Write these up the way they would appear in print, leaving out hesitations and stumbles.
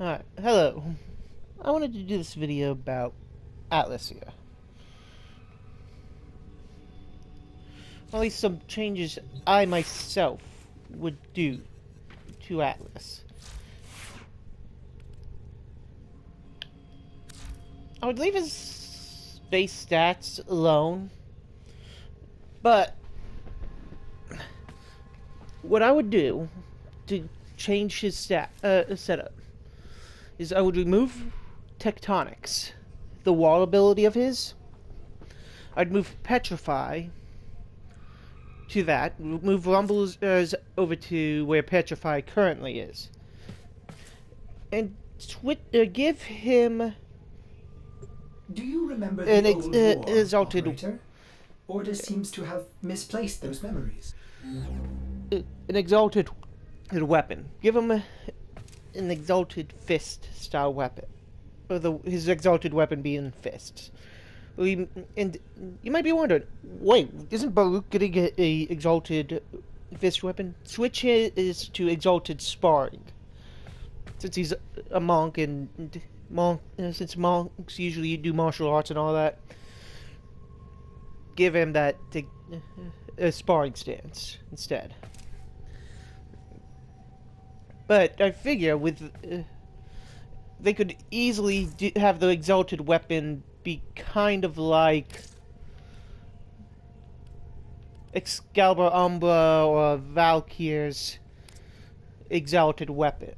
Alright, hello. I wanted to do this video about Atlas here. At least some changes I myself would do to Atlas. I would leave his base stats alone, but what I would do to change his setup is I would remove Tectonics, the wall ability of his. I'd move Petrify to that, move Rumbles over to where Petrify currently is, and give him. Do you remember an the old war, exalted operator? Order seems to have misplaced those memories. an exalted weapon. Give him an exalted fist style weapon, or his exalted weapon being fists. And you might be wondering, wait, isn't Baruch getting a exalted fist weapon? Switch his to exalted sparring, since he's a monk and since monks usually do martial arts and all that. Give him that sparring stance instead. But I figure with they could easily have the exalted weapon be kind of like Excalibur Umbra or Valkyr's exalted weapon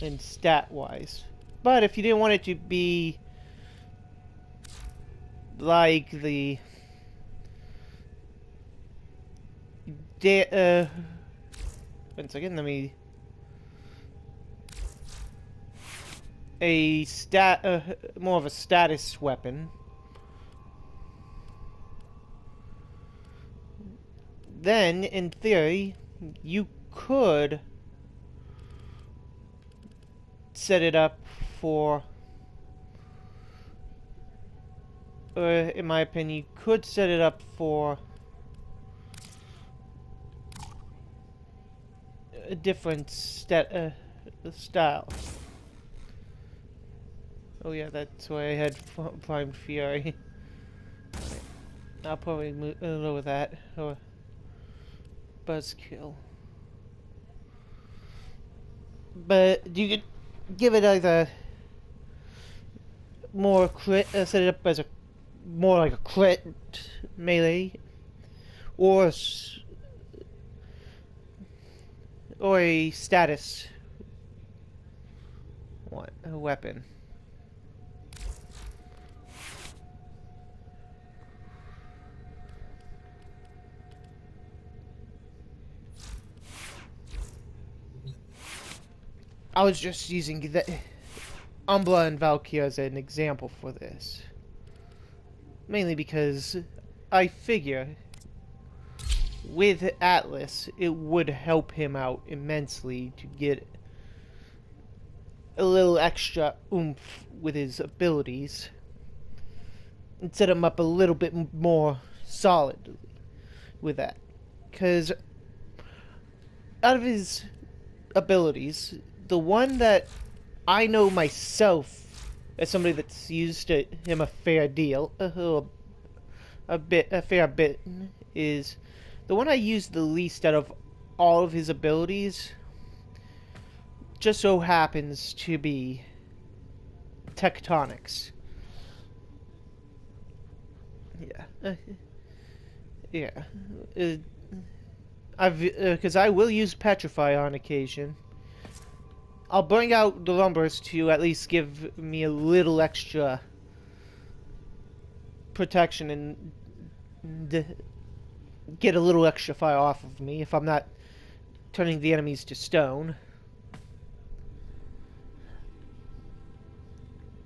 in stat-wise. But if you didn't want it to be like the one second, let me more of a status weapon, then in theory you could set it up for, in my opinion, you could set it up for a different style. Oh yeah, that's why I had Prime Fury. I'll probably lower that, or Buzzkill. But you could give it either more crit, set it up as a more like a crit melee, or a status weapon. I was just using the Umbra and Valkyrie as an example for this. Mainly because I figure with Atlas it would help him out immensely to get a little extra oomph with his abilities and set him up a little bit more solidly with that. Because out of his abilities, the one that I know myself as somebody that's used him a fair deal, a fair bit, is the one I use the least out of all of his abilities. Just so happens to be Tectonics. Yeah, yeah. Because I will use Petrify on occasion. I'll bring out the Lumbers to at least give me a little extra protection and get a little extra fire off of me if I'm not turning the enemies to stone.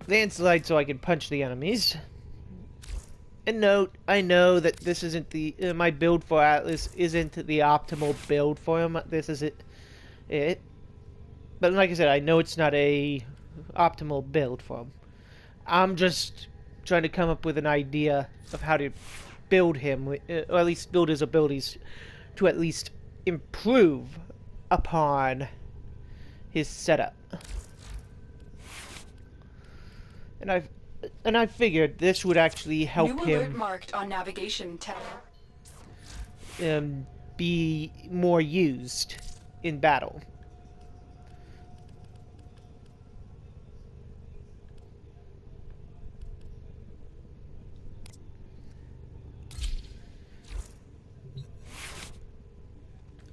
Landslide so I can punch the enemies. And note, I know that this isn't the my build for Atlas isn't the optimal build for him. This is it. But like I said, I know it's not a optimal build for him. I'm just trying to come up with an idea of how to build him, or at least build his abilities to at least improve upon his setup. and I figured this would actually help New alert him marked on navigation tab. be more used in battle.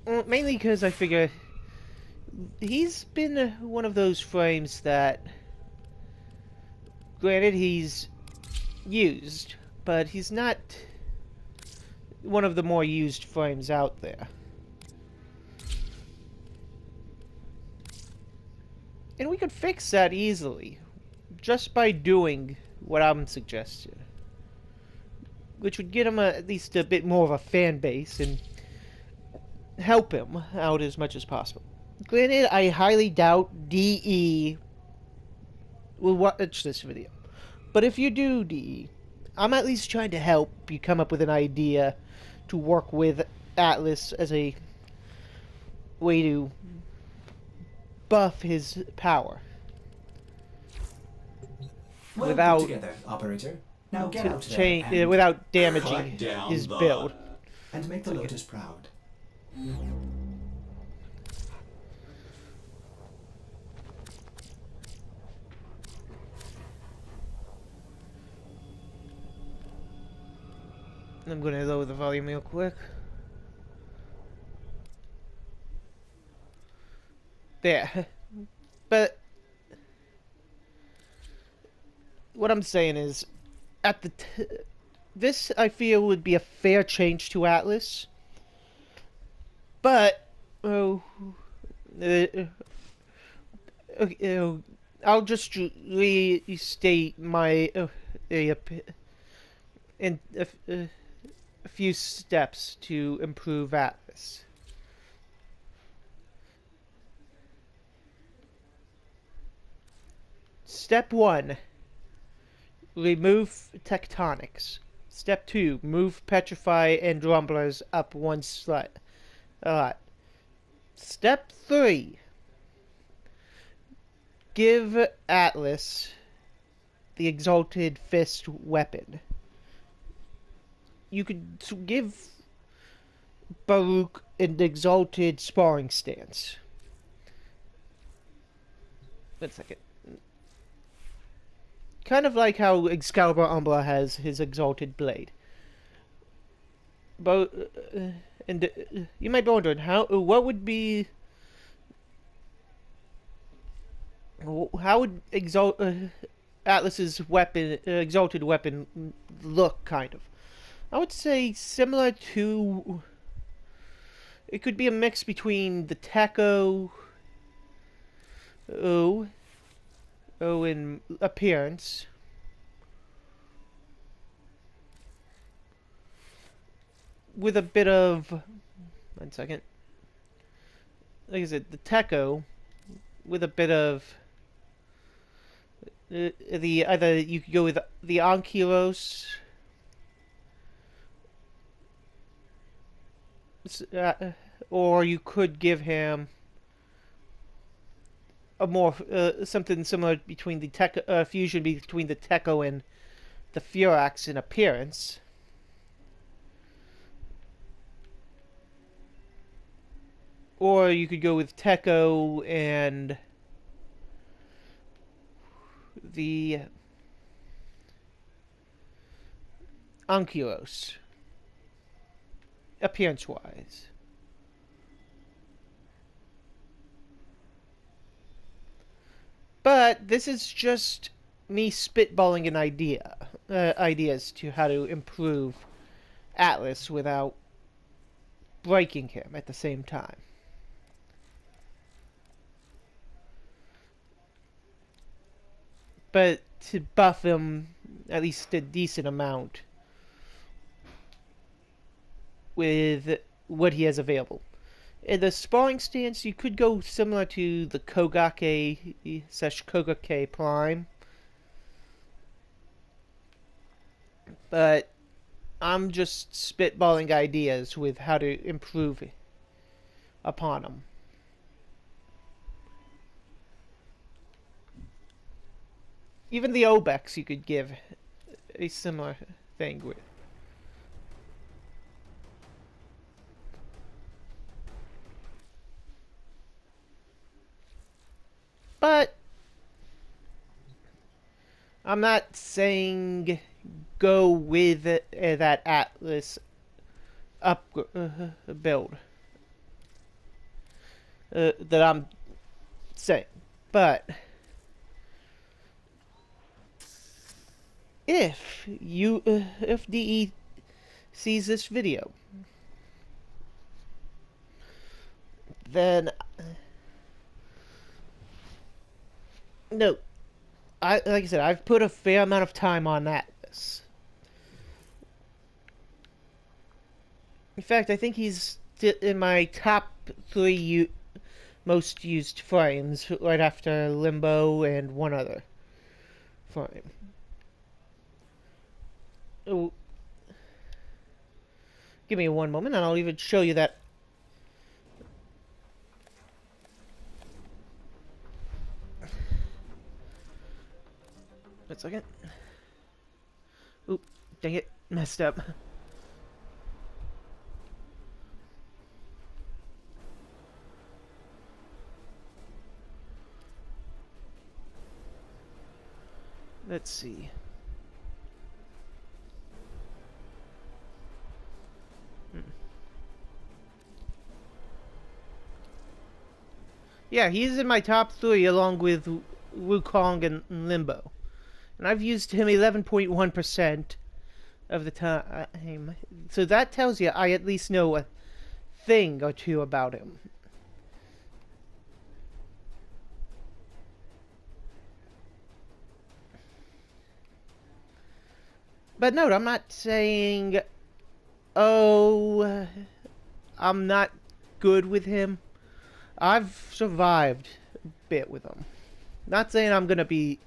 Well, mainly because I figure he's been one of those frames that, granted, he's used, but he's not one of the more used frames out there. And we could fix that easily, just by doing what I'm suggesting. Which would get him at least a bit more of a fan base and help him out as much as possible. Granted, I highly doubt DE will watch this video. But if you do DE, I'm at least trying to help you come up with an idea to work with Atlas as a way to buff his power. Well Without put together, operator. Now get out there and, without damaging his build. and make the Lotus proud. I'm gonna lower the volume real quick. There. But what I'm saying is, at the this I feel would be a fair change to Atlas. But I'll just restate my in a few steps to improve Atlas. Step 1. Remove tectonics. Step 2. Move petrify and rumblers up one slot. Step 3. Give Atlas the Exalted Fist weapon. You could give Baruch an Exalted Sparring Stance. One second. Kind of like how Excalibur Umbra has his Exalted Blade. But you might be wondering what would be, how would Atlas's weapon, Exalted weapon, look? Kind of. I would say similar to. It could be a mix between the Techo in appearance, with a bit of, one second, like I said, the Techo with a bit of either you could go with the Ankylos, or you could give him a more something similar between the fusion between the Techo and the Furax in appearance. Or you could go with Techo and the Ankylos, appearance-wise. But this is just me spitballing an ideas to how to improve Atlas without breaking him at the same time. But to buff him at least a decent amount with what he has available. In the sparring stance, you could go similar to the Kogake/Kogake Prime. But I'm just spitballing ideas with how to improve upon him. Even the Obex you could give a similar thing with. But I'm not saying go with that Atlas up build that I'm saying. But if DE sees this video, then no, like I said, I've put a fair amount of time on Atlas. In fact, I think he's in my top 3 most used frames, right after Limbo and one other frame. Oh, give me one moment, and I'll even show you that. Wait a second. Oop, dang it, messed up. Let's see. Yeah, he's in my top 3 along with Wukong and Limbo. And I've used him 11.1% of the time. So that tells you I at least know a thing or two about him. But note, I'm not saying, oh, I'm not good with him. I've survived a bit with him. Not saying I'm gonna be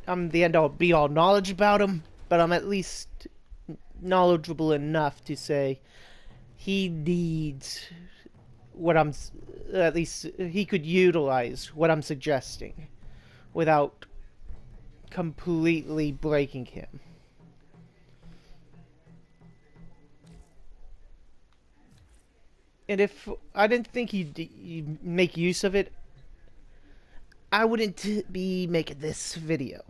I'm the end all be all knowledge about him, but I'm at least knowledgeable enough to say he needs what I'm, at least he could utilize what I'm suggesting without completely breaking him. And if I didn't think he'd make use of it, I wouldn't be making this video.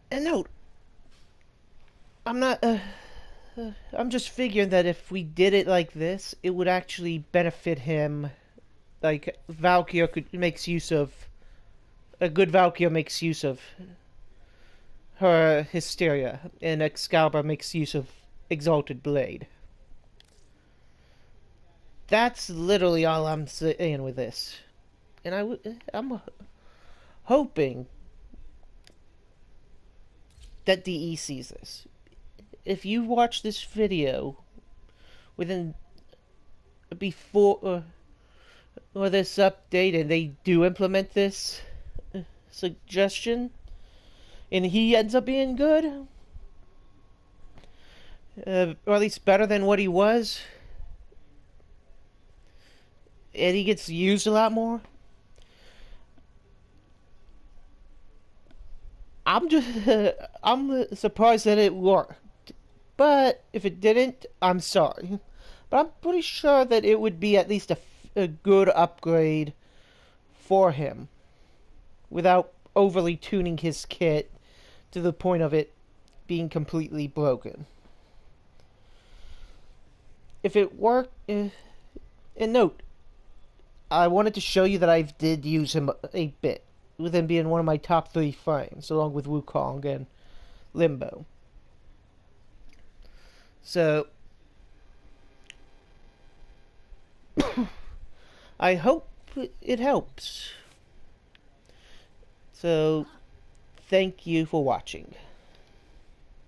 And note, I'm not, I'm just figuring that if we did it like this, it would actually benefit him. Like, Valkyr makes use of, a good Valkyr makes use of her Hysteria, and Excalibur makes use of Exalted Blade. That's literally all I'm saying with this. And I'm hoping that DE sees this. If you watch this video within before or this update and they do implement this suggestion and he ends up being good, or at least better than what he was, and he gets used a lot more, I'm surprised that it worked. But if it didn't, I'm sorry. But I'm pretty sure that it would be at least a good upgrade for him without overly tuning his kit to the point of it being completely broken. If it worked, and note, I wanted to show you that I did use him a bit, with him being one of my top 3 frames, along with Wukong and Limbo. So, I hope it helps. So, thank you for watching.